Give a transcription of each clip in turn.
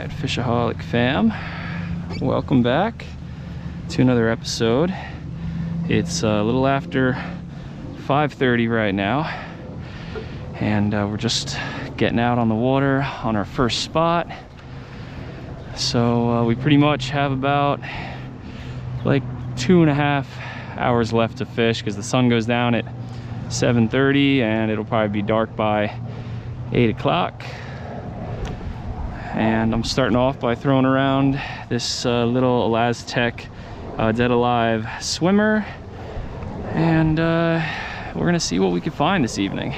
Alright, FishAholic fam, welcome back to another episode. It's a little after 5:30 right now, and we're just getting out on the water on our first spot. So we pretty much have about like 2.5 hours left to fish, because the sun goes down at 7:30 and it'll probably be dark by 8 o'clock. And I'm starting off by throwing around this little Elaztec dead alive swimmer, and we're gonna see what we can find this evening.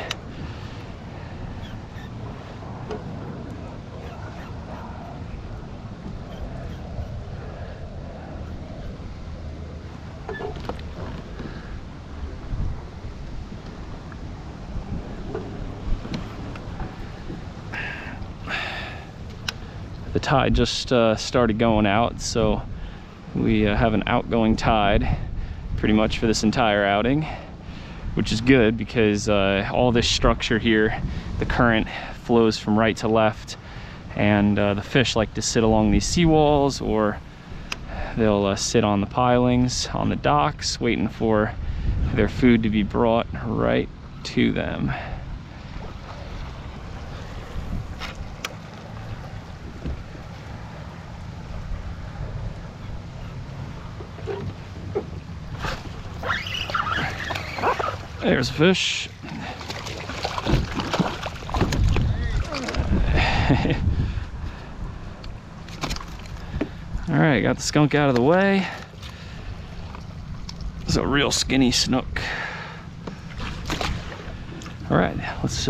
The tide just started going out, so we have an outgoing tide pretty much for this entire outing, which is good because all this structure here, the current flows from right to left, and the fish like to sit along these seawalls, or they'll sit on the pilings on the docks waiting for their food to be brought right to them. There's a fish. All right, got the skunk out of the way. It's a real skinny snook. All right, let's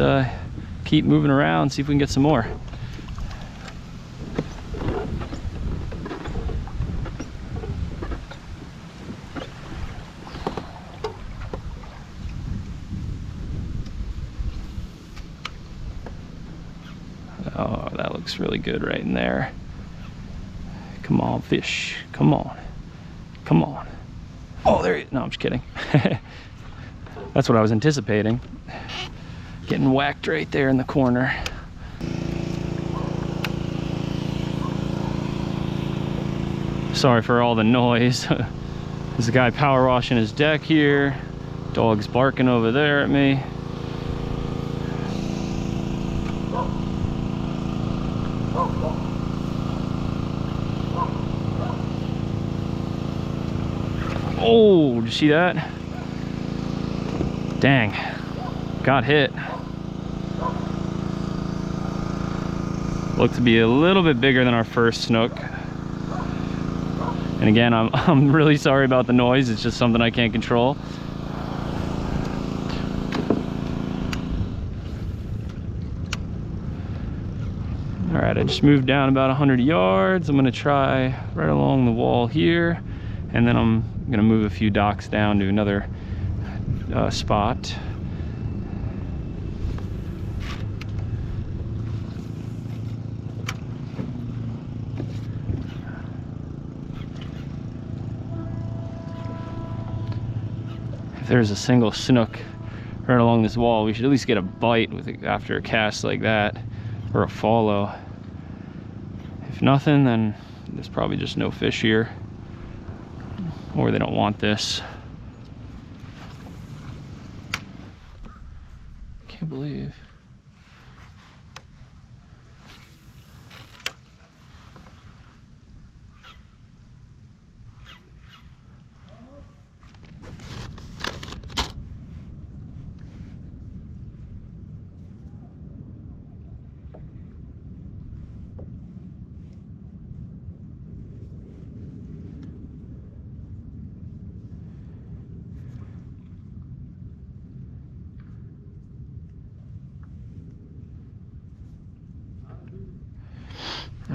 keep moving around, see if we can get some more. Oh, that looks really good right in there. Come on, fish. Come on. Come on. Oh, there you... No, I'm just kidding. That's what I was anticipating. Getting whacked right there in the corner. Sorry for all the noise. There's a guy power washing his deck here. Dog's barking over there at me. Oh, did you see that? Dang, got hit. Looked to be a little bit bigger than our first snook. And again, I'm really sorry about the noise. It's just something I can't control. All right, I just moved down about 100 yards. I'm gonna try right along the wall here, and then I'm gonna move a few docks down to another spot. If there's a single snook right along this wall, we should at least get a bite with it after a cast like that, or a follow. If nothing, then there's probably just no fish here, or they don't want this. Can't believe.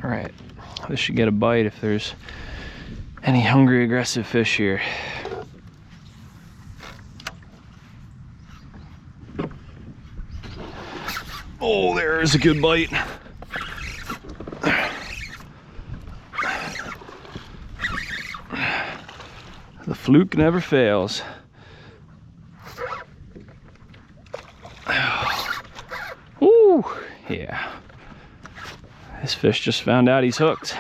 All right, this should get a bite if there's any hungry, aggressive fish here. Oh, there's a good bite. The fluke never fails. Ooh, yeah. This fish just found out he's hooked.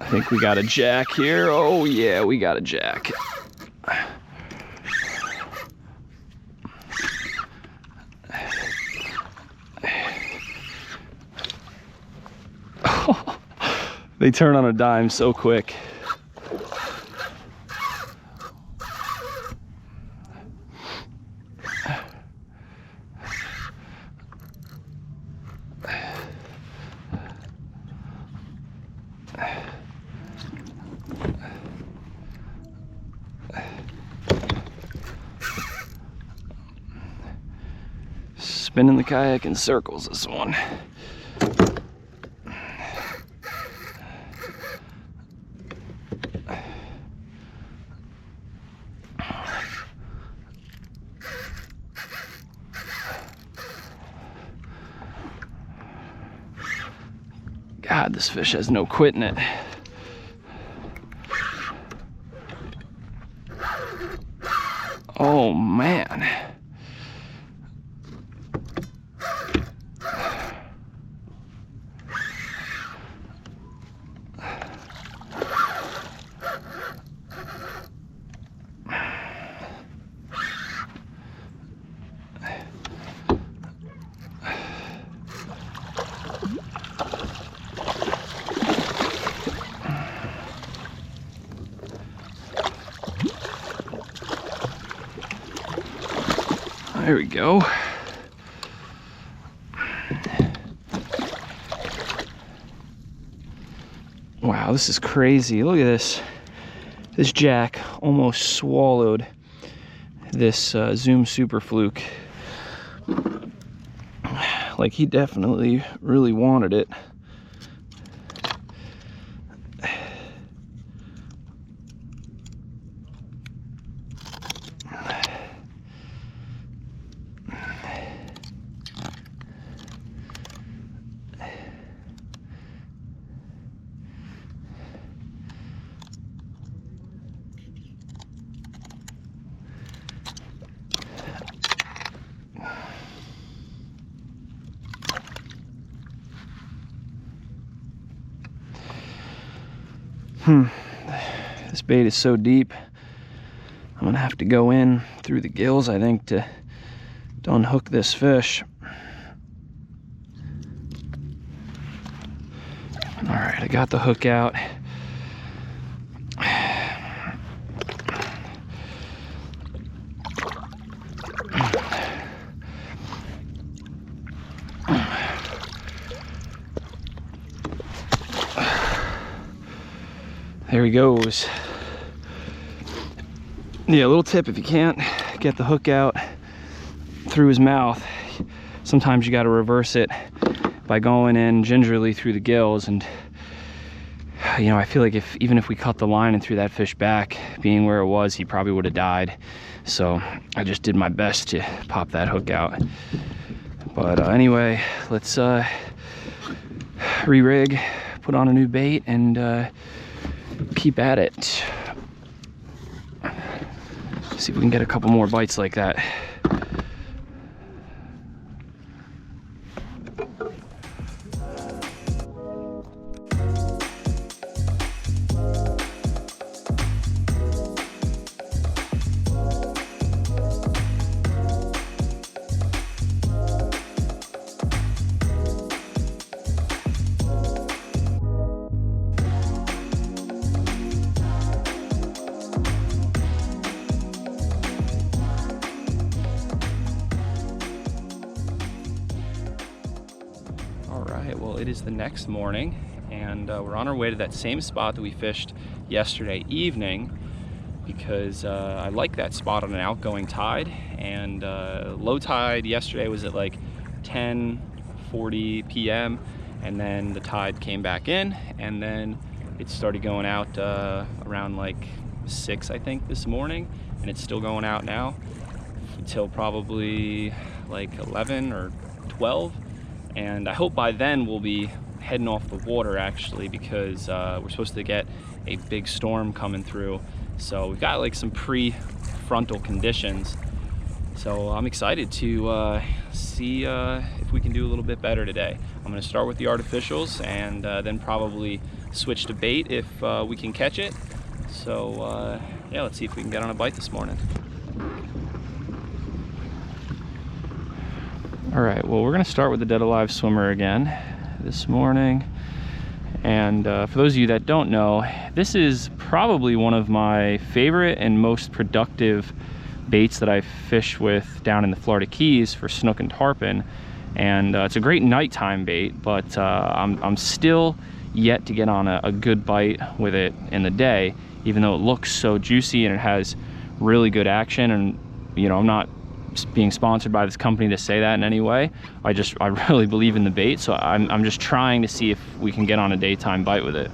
I think we got a jack here. Oh yeah, we got a jack. They turn on a dime so quick. Spinning the kayak in circles, this one. God, this fish has no quit in it. Oh man. There we go. Wow, this is crazy. Look at this. This jack almost swallowed this Zoom Super Fluke. Like, he definitely really wanted it. This bait is so deep. I'm gonna have to go in through the gills, I think, to unhook this fish. All right, I got the hook out. There he goes. Yeah, a little tip: if you can't get the hook out through his mouth, sometimes you got to reverse it by going in gingerly through the gills. And you know, I feel like even if we cut the line and threw that fish back, being where it was, he probably would have died. So I just did my best to pop that hook out. But anyway, let's re-rig, put on a new bait, and keep at it. See if we can get a couple more bites like that. Well, it is the next morning, and we're on our way to that same spot that we fished yesterday evening, because I like that spot on an outgoing tide. And low tide yesterday was at like 10:40 p.m. and then the tide came back in, and then it started going out around like 6, I think, this morning, and it's still going out now until probably like 11 or 12. And I hope by then we'll be heading off the water actually, because we're supposed to get a big storm coming through. So we've got like some pre-frontal conditions. So I'm excited to see if we can do a little bit better today. I'm gonna start with the artificials and then probably switch to bait if we can catch it. So yeah, let's see if we can get on a bite this morning. All right, well, we're gonna start with the dead alive swimmer again this morning. And for those of you that don't know, this is probably one of my favorite and most productive baits that I fish with down in the Florida Keys for snook and tarpon. And it's a great nighttime bait, but I'm still yet to get on a good bite with it in the day, even though it looks so juicy and it has really good action. And you know, I'm not being sponsored by this company to say that in any way. I really believe in the bait, so I'm just trying to see if we can get on a daytime bite with it.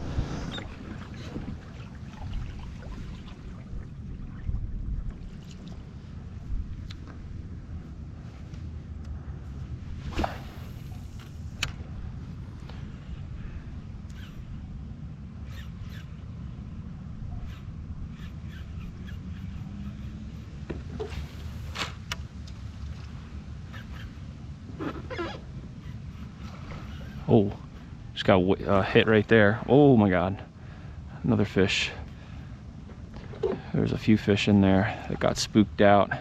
Oh, just got hit right there. Oh my God, another fish. There's a few fish in there that got spooked out.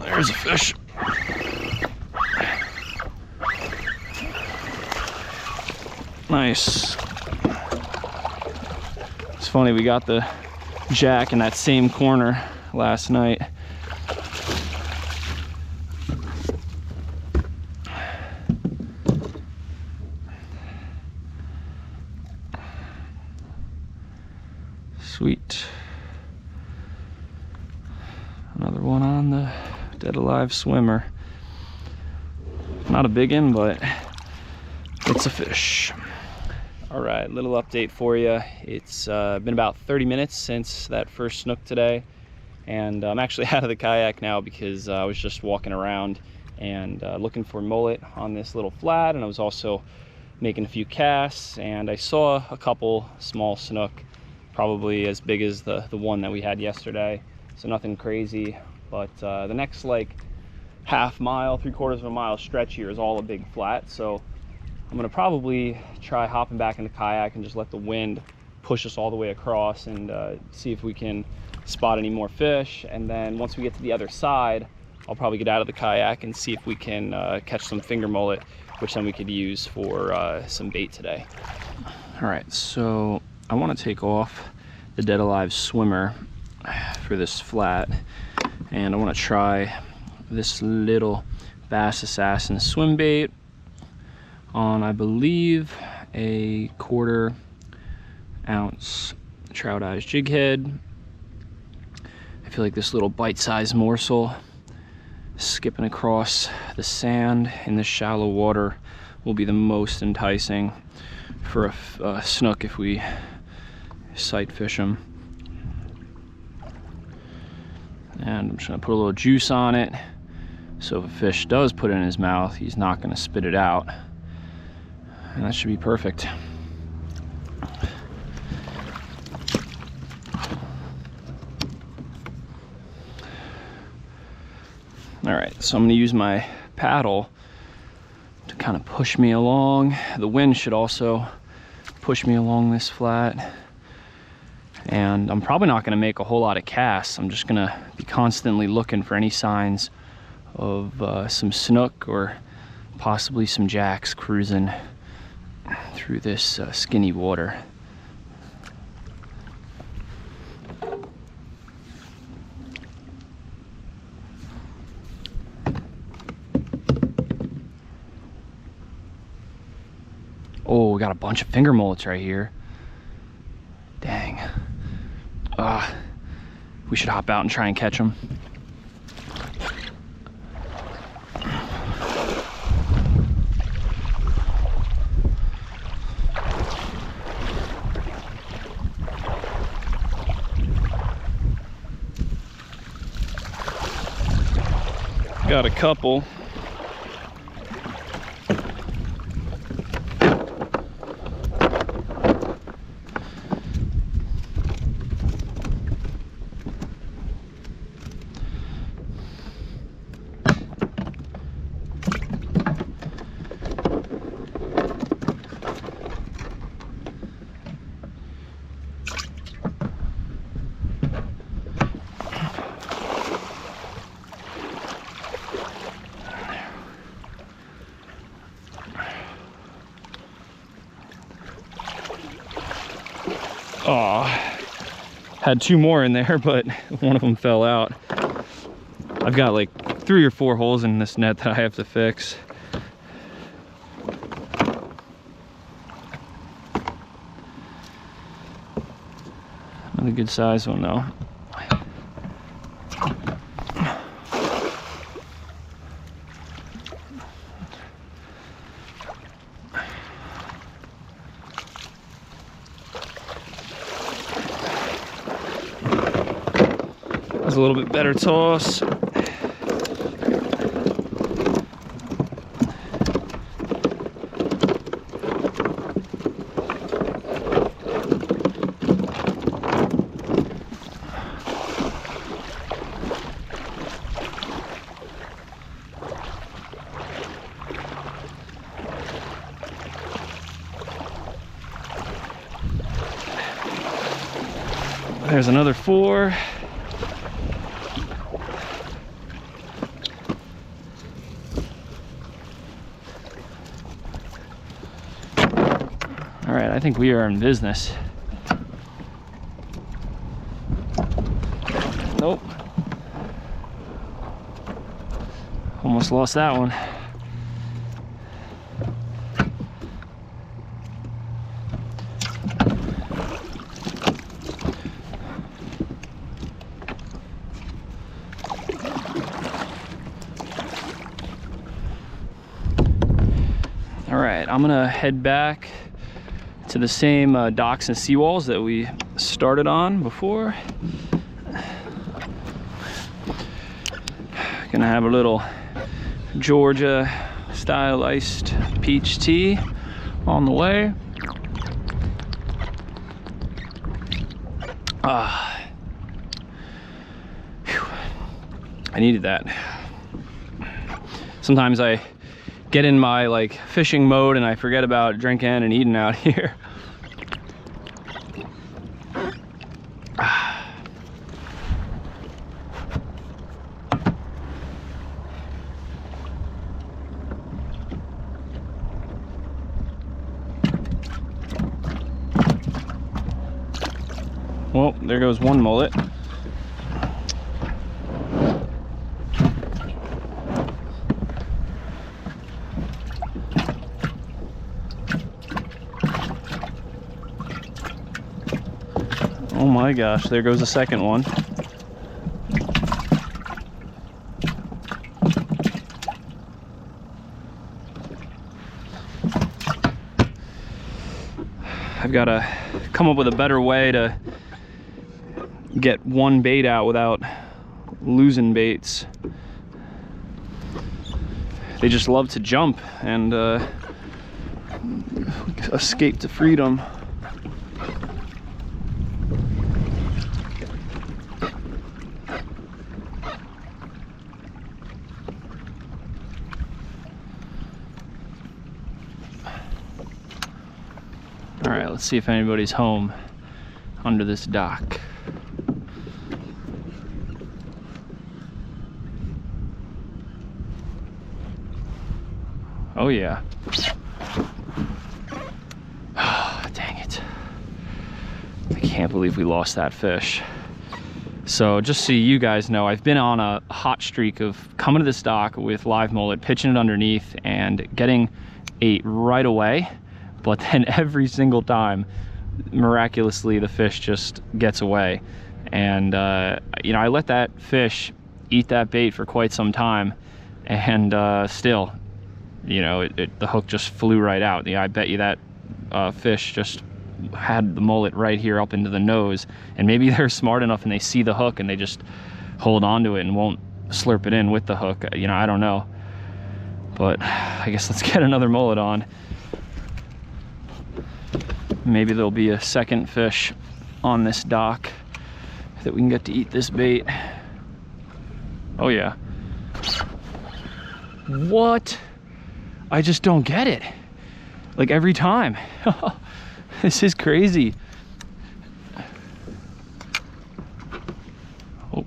There's a fish. Nice. It's funny, we got the jack in that same corner last night. Sweet. Another one on the dead alive swimmer. Not a big one, but it's a fish. All right, little update for you. It's been about 30 minutes since that first snook today, and I'm actually out of the kayak now because I was just walking around and looking for mullet on this little flat, and I was also making a few casts, and I saw a couple small snook, probably as big as the one that we had yesterday, so nothing crazy. But the next like half mile, 3/4 of a mile stretch here is all a big flat, so I'm gonna probably try hopping back in the kayak and just let the wind push us all the way across and see if we can spot any more fish. And then once we get to the other side, I'll probably get out of the kayak and see if we can catch some finger mullet, which then we could use for some bait today. All right, so I want to take off the dead alive swimmer for this flat, and I want to try this little Bass Assassin swim bait on, I believe, a 1/4 ounce trout eyes jig head. I feel like this little bite-sized morsel skipping across the sand in this shallow water will be the most enticing for a snook if we sight fish them. And I'm just gonna put a little juice on it, so if a fish does put it in his mouth, he's not gonna spit it out, and that should be perfect. All right, so I'm gonna use my paddle to kind of push me along. The wind should also push me along this flat. And I'm probably not gonna make a whole lot of casts. I'm just gonna be constantly looking for any signs of some snook or possibly some jacks cruising through this skinny water. Oh, we got a bunch of finger mullets right here. Dang. We should hop out and try and catch them. Got a couple. Oh, had two more in there, but one of them fell out. I've got like 3 or 4 holes in this net that I have to fix. Another good size one though. A little bit better toss. There's another 4. All right, I think we are in business. Nope. Almost lost that one. All right, I'm gonna head back to the same docks and seawalls that we started on before. Gonna have a little Georgia style iced peach tea on the way. I needed that. Sometimes I get in my like fishing mode and I forget about drinking and eating out here. Well, there goes one mullet. Oh my gosh, there goes the second one. I've got to come up with a better way to get one bait out without losing baits. They just love to jump and escape to freedom. All right, let's see if anybody's home under this dock. Oh yeah. Oh, dang it. I can't believe we lost that fish. So just so you guys know, I've been on a hot streak of coming to this dock with live mullet, pitching it underneath and getting ate right away. But then every single time, miraculously, the fish just gets away. And, you know, I let that fish eat that bait for quite some time, and still, you know, the hook just flew right out. I bet you that fish just had the mullet right here up into the nose, and maybe they're smart enough and they see the hook and they just hold on to it and won't slurp it in with the hook. You know, I don't know. But I guess let's get another mullet on. Maybe there'll be a second fish on this dock that we can get to eat this bait. Oh yeah. What? I just don't get it. Like every time. This is crazy. Oh.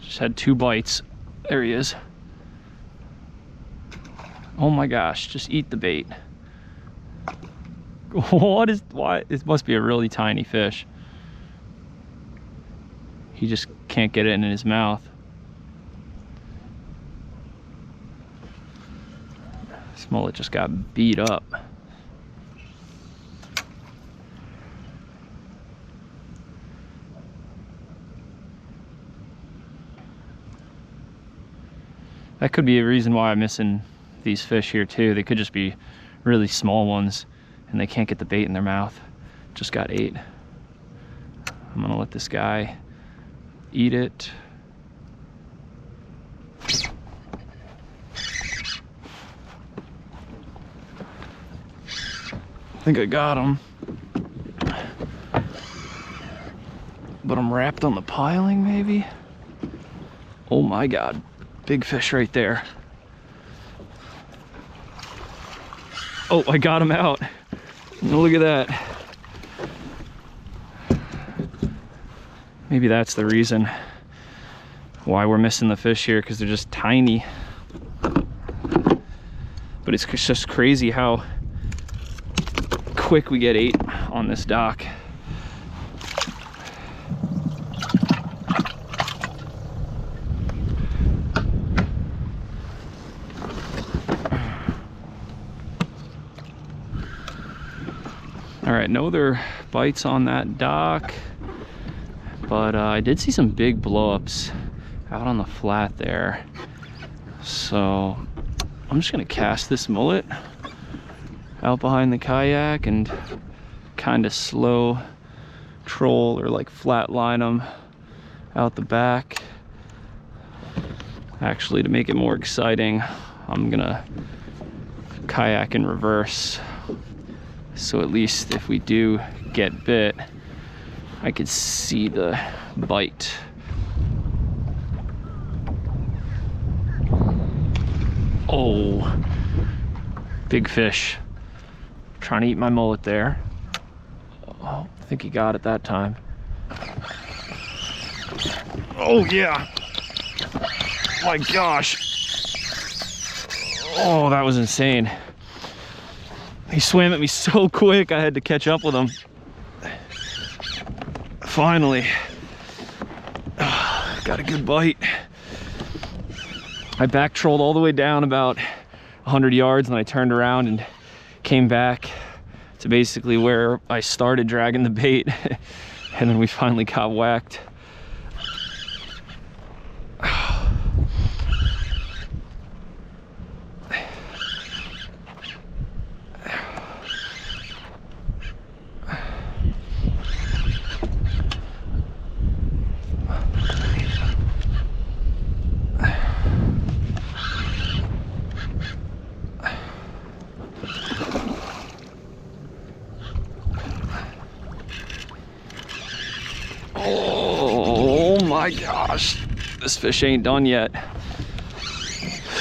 Just had 2 bites. There he is. Oh my gosh, just eat the bait. What is, why? It must be a really tiny fish. He just can't get it in his mouth. This mullet just got beat up. That could be a reason why I'm missing these fish here too. They could just be really small ones and they can't get the bait in their mouth. Just got 8. I'm gonna let this guy eat it. I think I got him. But I'm wrapped on the piling maybe? Oh my God, big fish right there. Oh, I got him out. Look at that. Maybe that's the reason why we're missing the fish here, because they're just tiny. But it's just crazy how quick we get 8 on this dock. All right, no other bites on that dock, but I did see some big blow-ups out on the flat there. So I'm just gonna cast this mullet out behind the kayak and kind of slow troll or like flat line them out the back. Actually, to make it more exciting, I'm gonna kayak in reverse. So at least if we do get bit, I could see the bite. Oh, big fish. Trying to eat my mullet there. Oh, I think he got it that time. Oh yeah. My gosh. Oh, that was insane. He swam at me so quick, I had to catch up with him. Finally. Got a good bite. I back trolled all the way down about 100 yards and I turned around and came back to basically where I started dragging the bait. And then we finally got whacked. Oh my gosh, this fish ain't done yet.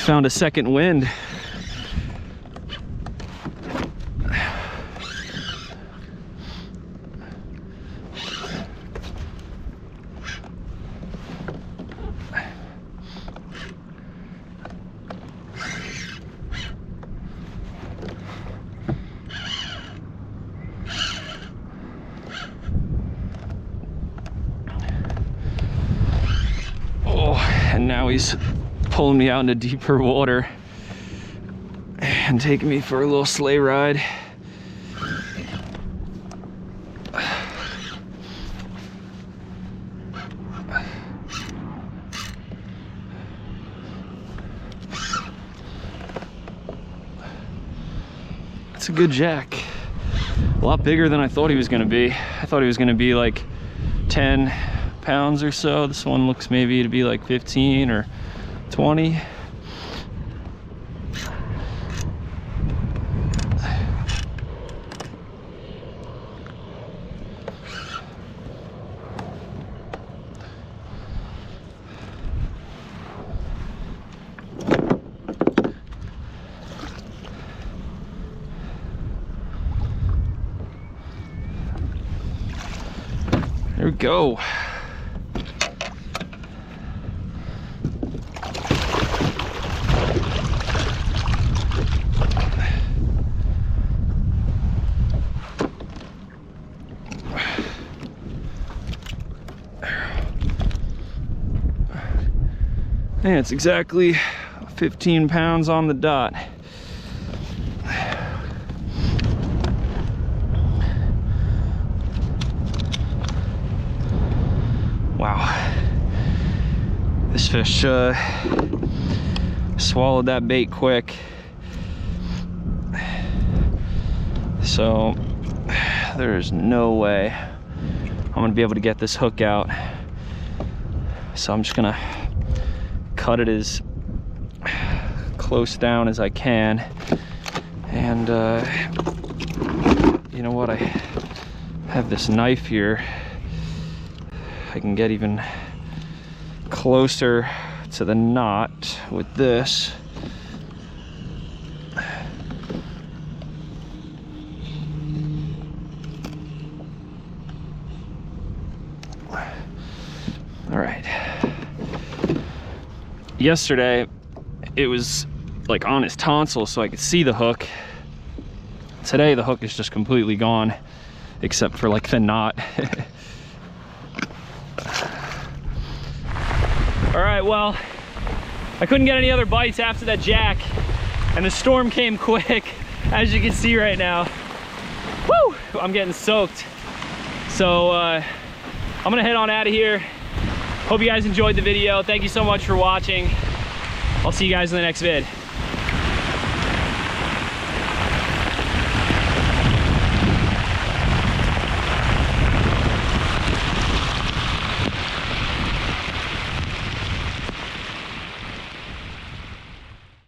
Found a second wind. And now he's pulling me out into deeper water and taking me for a little sleigh ride. It's a good jack. a lot bigger than I thought he was gonna be. I thought he was gonna be like 10 pounds or so. This one looks maybe to be like 15 or 20. There we go. And it's exactly 15 pounds on the dot. Wow, this fish swallowed that bait quick. So there's no way I'm gonna be able to get this hook out. So I'm just gonna cut it as close down as I can. And you know what, I have this knife here. I can get even closer to the knot with this. All right. Yesterday, it was like on his tonsil, so I could see the hook. Today, the hook is just completely gone, except for like the knot. All right, well, I couldn't get any other bites after that jack, and the storm came quick, as you can see right now. Woo! I'm getting soaked. So I'm gonna head on out of here. Hope you guys enjoyed the video. Thank you so much for watching. I'll see you guys in the next vid.